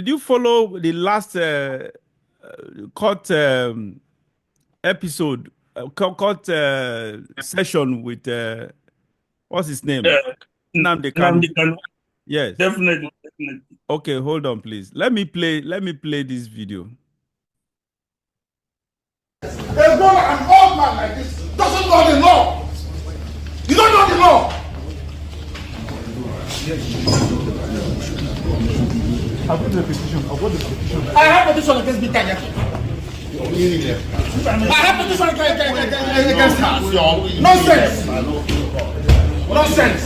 did you follow the last court episode, court session with what's his name? Nnamdi Kanu. Yes. Definitely. Okay, hold on, please. Let me play this video. There's no an old man like this doesn't know the law. You don't know the law. I've got the petition. I have a petition against Big Tanya. I have a petition against her. Nonsense. Nonsense.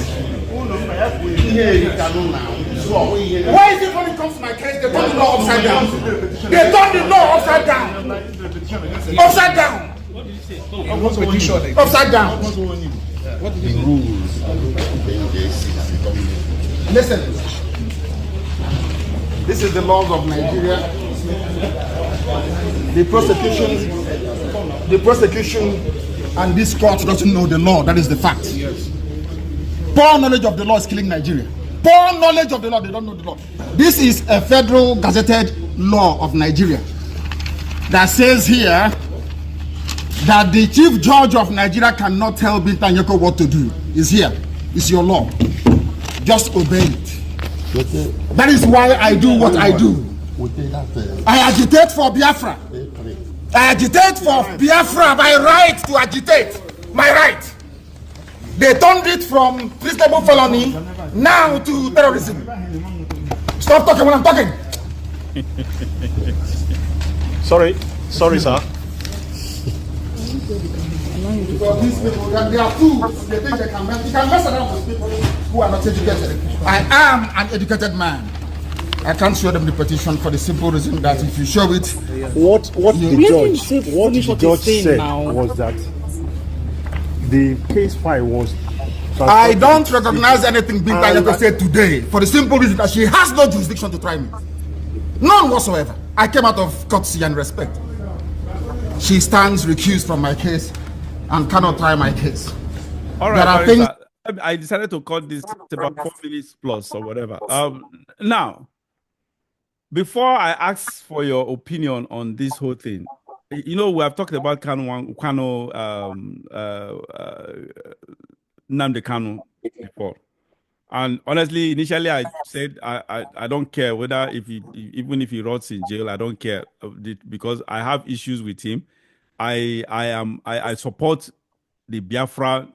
Why is it when it comes to my case, they turn the law upside down? They turn the law upside down. Upside down. What did you say? Upside down. What did you say? Listen. This is the laws of Nigeria. The prosecution and this court doesn't know the law. That is the fact. Yes. Poor knowledge of the law is killing Nigeria. Poor knowledge of the law, they don't know the law. This is a federal gazetted law of Nigeria that says here that the chief judge of Nigeria cannot tell Binta Nyeko what to do. It's here. It's your law. Just obey it. That is why I do what I do. I agitate for Biafra. I agitate for Biafra. My right to agitate. My right. They turned it from treasonable felony now to terrorism. Stop talking when I'm talking. Sorry, sir. Because these people, they are fools. They think they can mess around with people who are not educated. I am an educated man. I can't show them the petition for the simple reason that if you show it, What the judge said was that the case file was. I don't recognize anything Binta Nyeko said today for the simple reason that she has no jurisdiction to try me. None whatsoever. I came out of courtesy and respect. She stands recused from my case and cannot try my case. All right, there are things I decided to cut this about 4 minutes plus or whatever. Now, before I ask for your opinion on this whole thing, you know, we have talked about Nnamdi Kanu before, and honestly, initially I said I don't care whether even if he rots in jail, I don't care because I have issues with him. I support the Biafra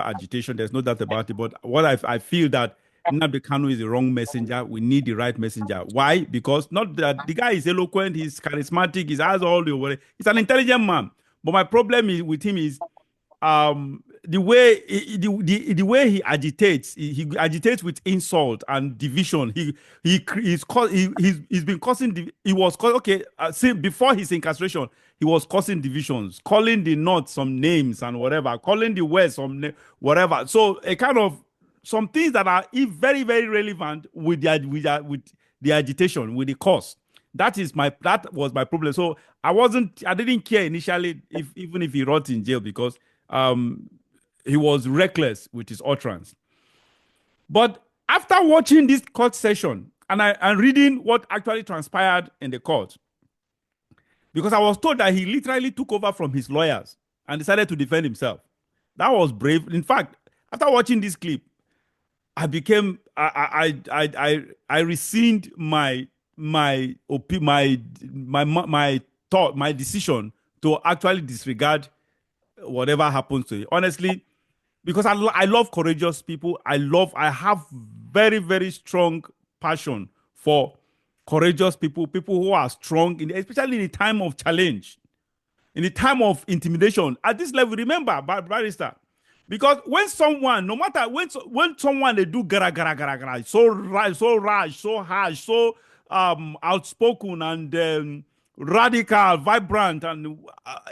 agitation. There's no doubt about it. But what I feel that Nnamdi Kanu is the wrong messenger. We need the right messenger. Why? Because not that the guy is eloquent, he's charismatic, he has all the way. He's an intelligent man. But my problem with him is the way he agitates. He agitates with insult and division. He's been causing. Before his incarceration, he was causing divisions, calling the North some names and whatever, calling the West some whatever. So a kind of some things that are very, very relevant with the agitation, with the cause. That was my problem. So I didn't care initially even if he rot in jail because he was reckless with his utterance. But after watching this court session and reading what actually transpired in the court, because I was told that he literally took over from his lawyers and decided to defend himself. That was brave. In fact, after watching this clip, I rescind my decision to actually disregard whatever happens to it. Honestly, because I love courageous people. I have very, very strong passion for courageous people who are strong, especially in the time of challenge, in the time of intimidation. At this level, remember, barrister, because when someone, no matter when someone they do gara, so rash, so harsh, so outspoken and radical, vibrant, and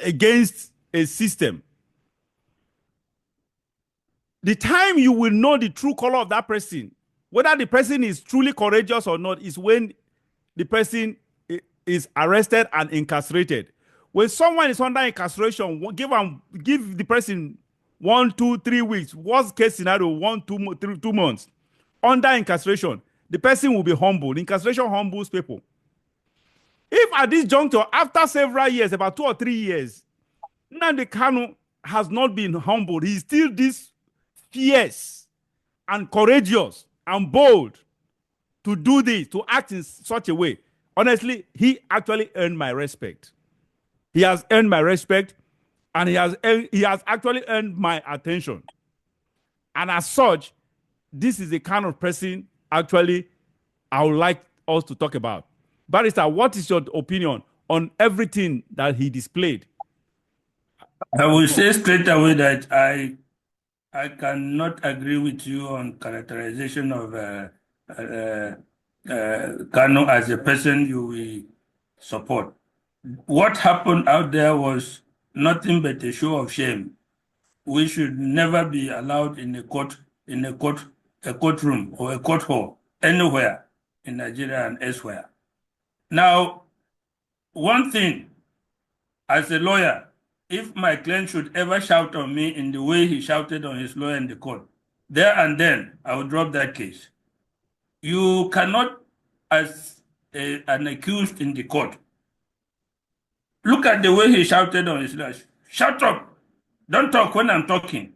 against a system, the time you will know the true color of that person, whether the person is truly courageous or not, is when the person is arrested and incarcerated. When someone is under incarceration, give the person 1, 2, 3 weeks. Worst case scenario, 1, 2 months under incarceration. the person will be humbled. Incarceration humbles people. If at this juncture, after several years, about 2 or 3 years, Nnamdi Kanu has not been humbled, he's still this fierce and courageous and bold to do this, to act in such a way. Honestly, he actually earned my respect. He has earned my respect, and he has actually earned my attention. And as such, this is the kind of person actually I would like us to talk about. Barrister, what is your opinion on everything that he displayed? I will say straight away that I cannot agree with you on characterization of Kanu as a person you will support. What happened out there was nothing but a show of shame. We should never be allowed in a courtroom or a court hall anywhere in Nigeria and elsewhere. Now, one thing, as a lawyer, if my client should ever shout on me in the way he shouted on his lawyer in the court, there and then I will drop that case. You cannot, as an accused in the court, look at the way he shouted on his lawyer. Shut up! Don't talk when I'm talking.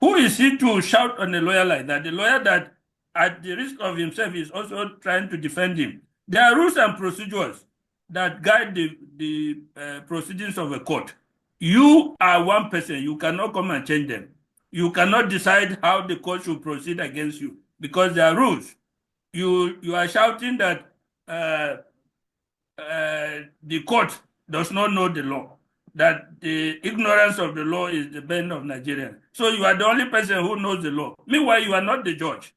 Who is he to shout on a lawyer like that? The lawyer that, at the risk of himself, is also trying to defend him. There are rules and procedures that guide the proceedings of a court. You are one person. You cannot come and change them. You cannot decide how the court should proceed against you because there are rules. You are shouting that the court does not know the law, that the ignorance of the law is the bane of Nigerians. So you are the only person who knows the law. Meanwhile, you are not the judge.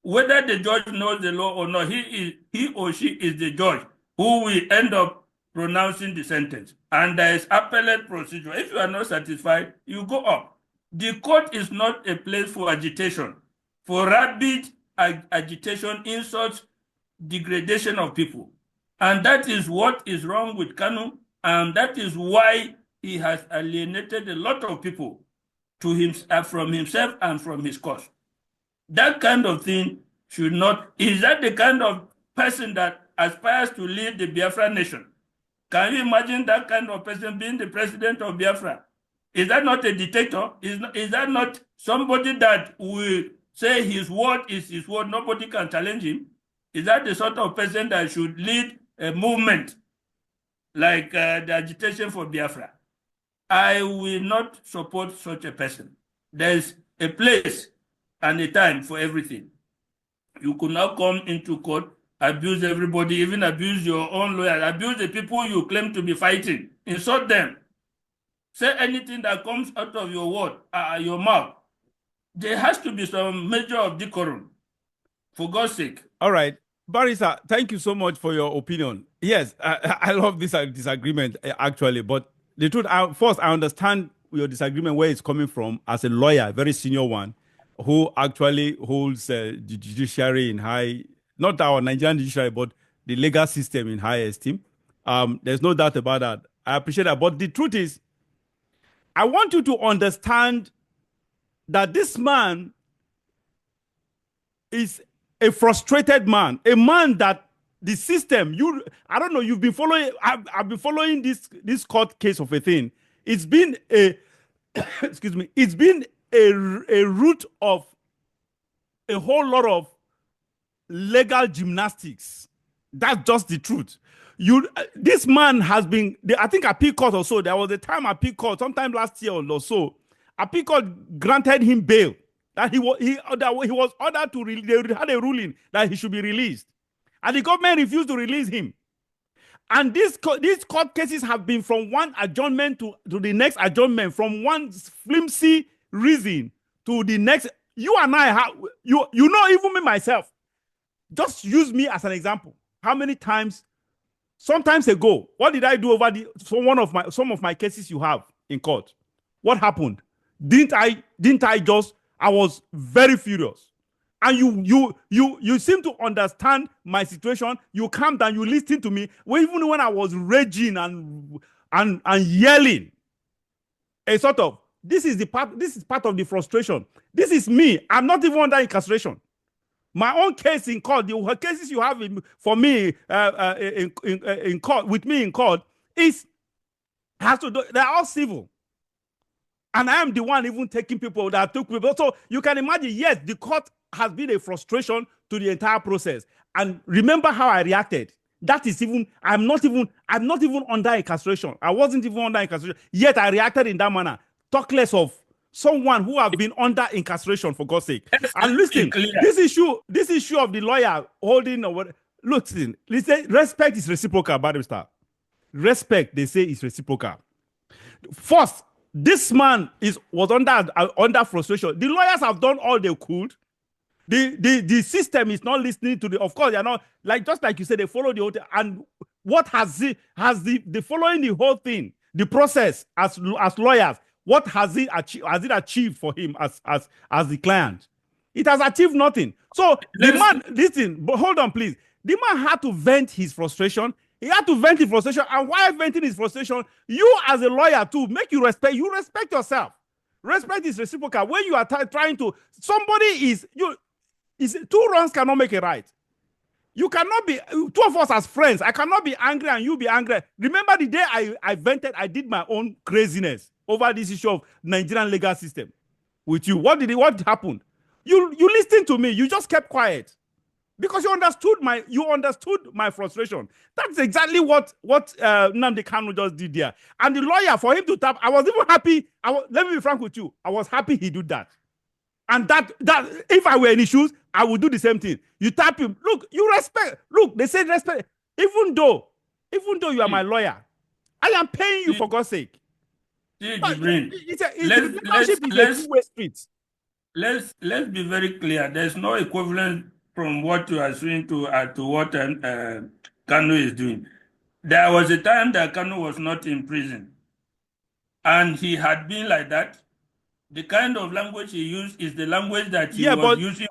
Whether the judge knows the law or not, he or she is the judge who will end up pronouncing the sentence. And there is appellate procedure. If you are not satisfied, you go up. The court is not a place for agitation, for rabid agitation, insults, degradation of people. And that is what is wrong with Kanu, and that is why he has alienated a lot of people to him, from himself and from his cause. That kind of thing should not. Is that the kind of person that aspires to lead the Biafra nation? Can you imagine that kind of person being the president of Biafra? Is that not a dictator? Is that not somebody that will say his word is his word, nobody can challenge him? Is that the sort of person that should lead a movement like the agitation for Biafra? I will not support such a person. There's a place and a time for everything. You could not come into court, abuse everybody, even abuse your own lawyer, abuse the people you claim to be fighting, insult them, say anything that comes out of your word, your mouth. There has to be some measure of decorum, for God's sake. All right. Barrister, thank you so much for your opinion. Yes, I love this disagreement, actually, but the truth, first, I understand your disagreement, where it's coming from, as a lawyer, a very senior one, who actually holds the judiciary in high, not our Nigerian judiciary, but the legal system in high esteem. There's no doubt about that. I appreciate that. But the truth is, I want you to understand that this man is a frustrated man, a man that the system, I don't know, you've been following, I've been following this court case of a thing. It's been a, excuse me, it's been a root of a whole lot of legal gymnastics. That's just the truth. This man has been, I think appeal court or so, there was a time appeal court, sometime last year or so, appeal court granted him bail. That he was ordered to, they had a ruling that he should be released. And the government refused to release him. And these court cases have been from one adjournment to the next adjournment, from one flimsy reason to the next. You and I, you know, even me myself, just use me as an example. How many times, sometimes ago, what did I do over some of my cases you have in court? What happened? I was very furious. And you seem to understand my situation. You calm down, you listen to me. Even when I was raging and yelling, a sort of, this is part of the frustration. This is me. I'm not even under incarceration. My own case in court, the cases you have for me in court, with me in court, they're all civil. And I am the one even taking people that took people. So you can imagine, yes, the court has been a frustration to the entire process. And remember how I reacted. That is even, I'm not even under incarceration. I wasn't even under incarceration. Yet I reacted in that manner. Talk less of someone who have been under incarceration, for God's sake. And listen, this issue of the lawyer holding over, listen, respect is reciprocal, barrister. Respect, they say, is reciprocal. First, this man was under frustration. The lawyers have done all they could. The system is not listening to of course, they're not, just like you said, they follow the whole thing. And what has the following the whole thing, the process as lawyers, what has it achieved for him as the client? It has achieved nothing. So the man, listen, but hold on, please. The man had to vent his frustration. He had to vent his frustration. And while venting his frustration, you as a lawyer too, you respect yourself. Respect is reciprocal. When you are trying to, two wrongs cannot make a right. You cannot be, two of us as friends, I cannot be angry and you be angry. Remember the day I vented, I did my own craziness over this issue of Nigerian legal system with you. What happened? You listened to me, you just kept quiet. Because you understood my frustration. That's exactly what Nnamdi Kanu just did there. And the lawyer, for him to tap, I was even happy. Let me be frank with you. I was happy he did that. And that if I were in his shoes, I would do the same thing. You tap him. Look, you respect. Look, they said respect. Even though you are my lawyer, I am paying you for God's sake. JIBRIN, let's be very clear. There's no equivalent from what you are saying to what Kanu is doing. There was a time that Kanu was not in prison. And he had been like that. The kind of language he used is the language that he was using.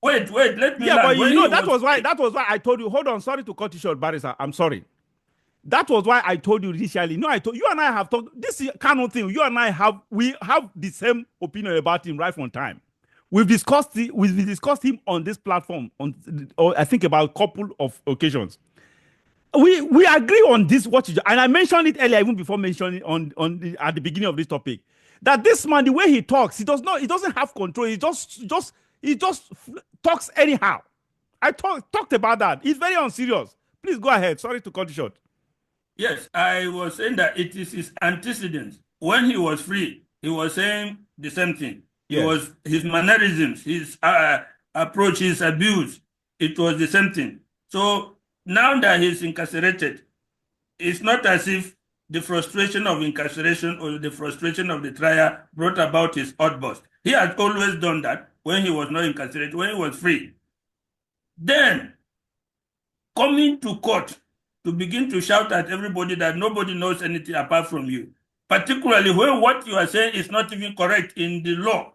Wait, let me but you know, that was why I told you, hold on, sorry to cut you short, Barrister, I'm sorry. That was why I told you initially. No, I told you and I have talked, this Kanu thing, you and I have the same opinion about him right from time. We've discussed him on this platform I think about a couple of occasions. We agree on this, and I mentioned it earlier, even before mentioning it at the beginning of this topic, that this man, the way he talks, he doesn't have control. He just talks anyhow. I talked about that. He's very unserious. Please go ahead. Sorry to cut you short. Yes, I was saying that it is his antecedents. When he was free, he was saying the same thing. Yes. It was his mannerisms, his approach, his abuse. It was the same thing. So now that he's incarcerated, it's not as if the frustration of incarceration or the frustration of the trial brought about his outburst. He had always done that when he was not incarcerated, when he was free. Then, coming to court to begin to shout at everybody that nobody knows anything apart from you, particularly when what you are saying is not even correct in the law.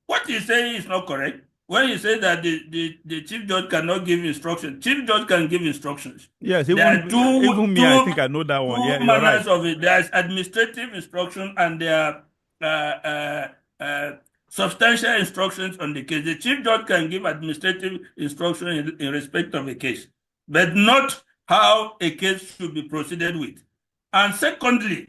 What he's saying is not correct. When he says that the chief judge cannot give instructions, chief judge can give instructions. Yes, even me, I think I know that one. Yeah, you're right. Of it. There's administrative instruction and there are substantial instructions on the case. The chief judge can give administrative instruction in respect of a case, but not how a case should be proceeded with. And secondly,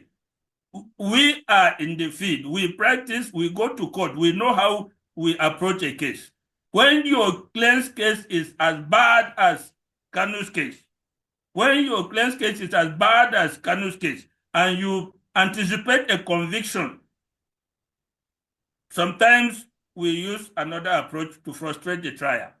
we are in the field. We practice, we go to court. We know how we approach a case. When your client's case is as bad as Kanu's case, when your client's case is as bad as Kanu's case, and you anticipate a conviction, sometimes we use another approach to frustrate the trial.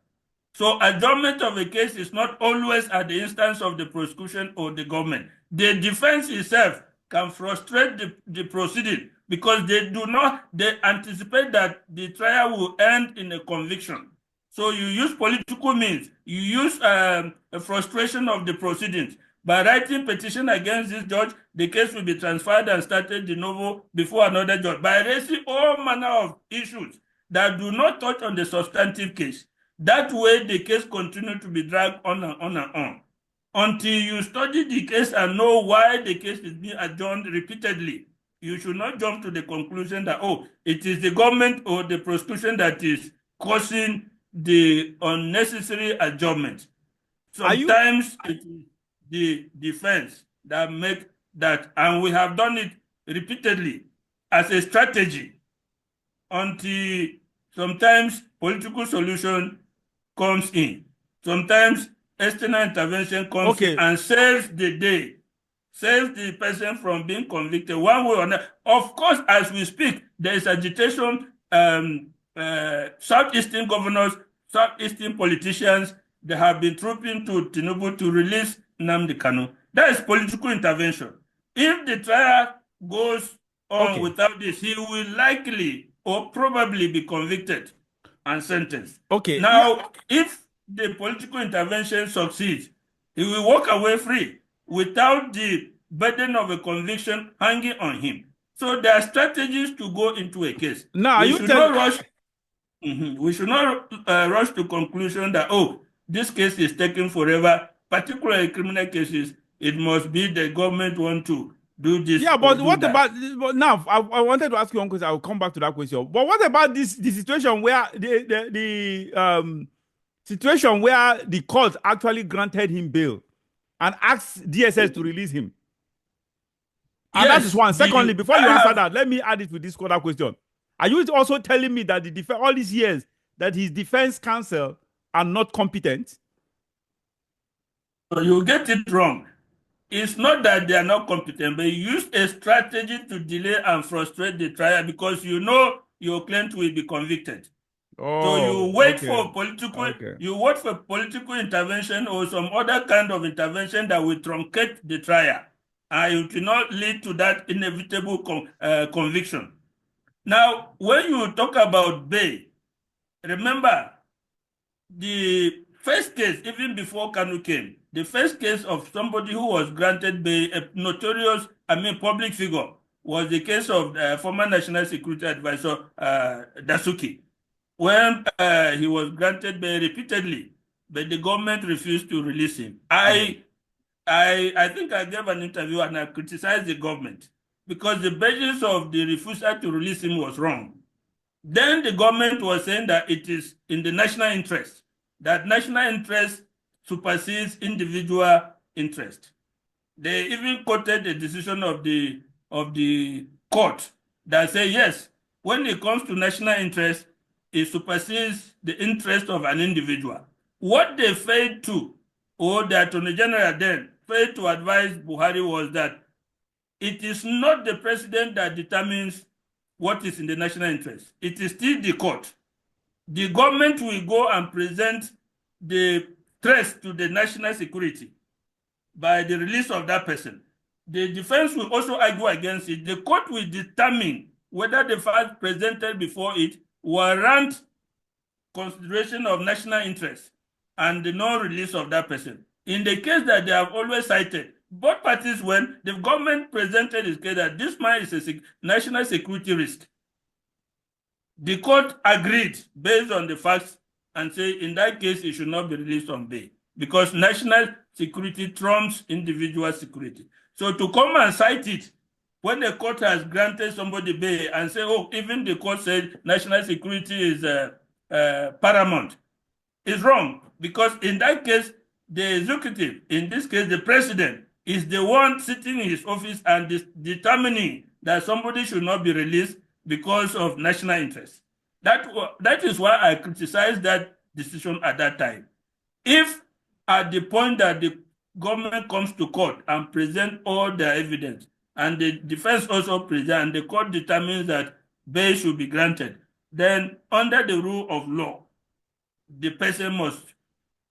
So adjournment of a case is not always at the instance of the prosecution or the government. The defense itself can frustrate the proceeding because they anticipate that the trial will end in a conviction. So you use political means, you use a frustration of the proceedings. By writing petition against this judge, the case will be transferred and started de novo before another judge. By raising all manner of issues that do not touch on the substantive case, that way the case continues to be dragged on and on and on. Until you study the case and know why the case is being adjourned repeatedly, you should not jump to the conclusion that, oh, it is the government or the prosecution that is causing the unnecessary adjournment. Sometimes it is the defense that make that, and we have done it repeatedly as a strategy until sometimes political solution comes in. Sometimes external intervention comes in and saves the day, saves the person from being convicted one way or another. Of course, as we speak, there is agitation. Southeastern governors, Southeastern politicians, they have been trooping to Tinubu to release Nnamdi Kanu. That is political intervention. If the trial goes on without this, he will likely or probably be convicted and sentenced. Now, if the political intervention succeeds, he will walk away free without the burden of a conviction hanging on him. So there are strategies to go into a case. Now, we should not rush. We should not rush to conclusion that, oh, this case is taking forever, particularly criminal cases. It must be the government want to do this. Yeah, but what about now? I wanted to ask you one question. I will come back to that question. But what about the situation where the situation where the court actually granted him bail and asked DSS to release him? And that is one. Secondly, before you answer that, let me add it with this other question. Are you also telling me that the all these years that his defense counsel are not competent? You get it wrong. It's not that they are not competent, but you use a strategy to delay and frustrate the trial because you know your client will be convicted. So you wait for political intervention or some other kind of intervention that will truncate the trial, and it will not lead to that inevitable conviction. Now, when you talk about bail, remember the first case, even before Kanu came, the first case of somebody who was granted bail, a notorious, public figure, was the case of former National Security Advisor Dasuki, when he was granted bail repeatedly, but the government refused to release him. I think I gave an interview and I criticized the government because the basis of the refusal to release him was wrong. Then the government was saying that it is in the national interest, that national interest supersedes individual interest. They even quoted the decision of the court that say, yes, when it comes to national interest, it supersedes the interest of an individual. What they failed to, or the Attorney General then failed to advise Buhari, was that it is not the president that determines what is in the national interest. It is still the court. The government will go and present the threat to the national security by the release of that person. The defense will also argue against it. The court will determine whether the facts presented before it warrant consideration of national interest and the non-release of that person. In the case that they have always cited, both parties, when the government presented his case that this man is a national security risk, the court agreed based on the facts and say in that case it should not be released on bail because national security trumps individual security. So to come and cite it when the court has granted somebody bail and say, oh, even the court said national security is paramount, is wrong, because in that case the executive, in this case the president, is the one sitting in his office and determining that somebody should not be released because of national interest. That is why I criticized that decision at that time. If at the point that the government comes to court and present all their evidence, and the defense also present, and the court determines that bail should be granted, then under the rule of law, the person must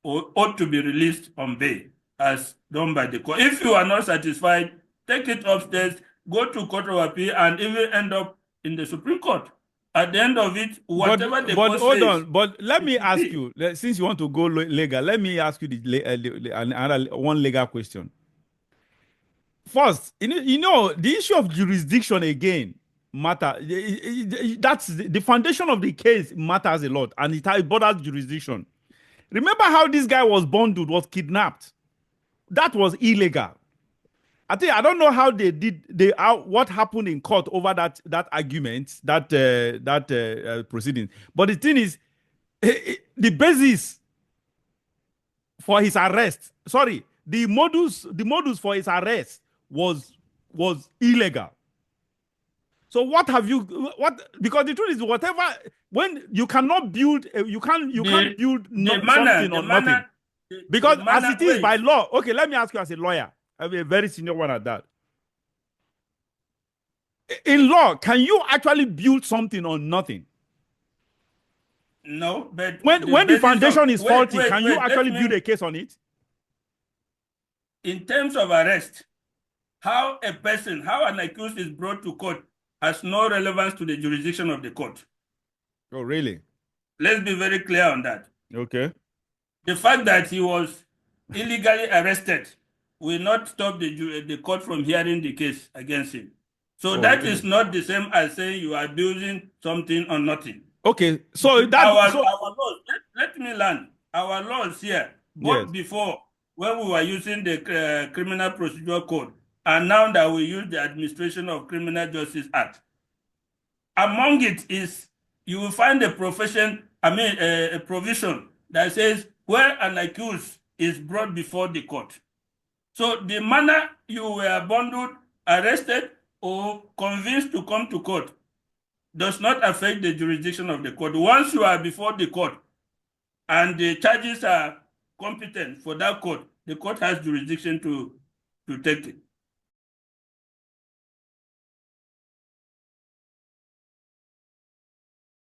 or ought to be released on bail as done by the court. If you are not satisfied, take it upstairs, go to Court of Appeal, and even end up in the Supreme Court. At the end of it, whatever the court hold says, on, but let me ask you, since you want to go legal, let me ask you another one legal question. First, you know, the issue of jurisdiction again matter. That's the foundation of the case matters a lot, and it borders jurisdiction. Remember how this guy was bundled, was kidnapped? That was illegal. I don't know how they did what happened in court over that argument, that proceeding. But the thing is, the the basis for his arrest, sorry, the modus for his arrest was illegal. So what have you, because the truth is, whatever, when you cannot build, you can't build something on nothing. Because as it is by law, okay, let me ask you as a lawyer, I'm a very senior one at that. In law, can you actually build something on nothing? No, but when the foundation is faulty, can you actually build a case on it? In terms of arrest, how an accused is brought to court has no relevance to the jurisdiction of the court. Oh, really? Let's be very clear on that. Okay. The fact that he was illegally arrested will not stop the court from hearing the case against him. So that really is not the same as saying you are building something on nothing. Okay, so that our laws, let me learn. Our laws here, both before when we were using the Criminal Procedure Code, and now that we use the Administration of Criminal Justice Act. Among it is, you will find a provision that says where an accused is brought before the court. So the manner you were bundled, arrested, or convinced to come to court does not affect the jurisdiction of the court. Once you are before the court and the charges are competent for that court, the court has jurisdiction to take it.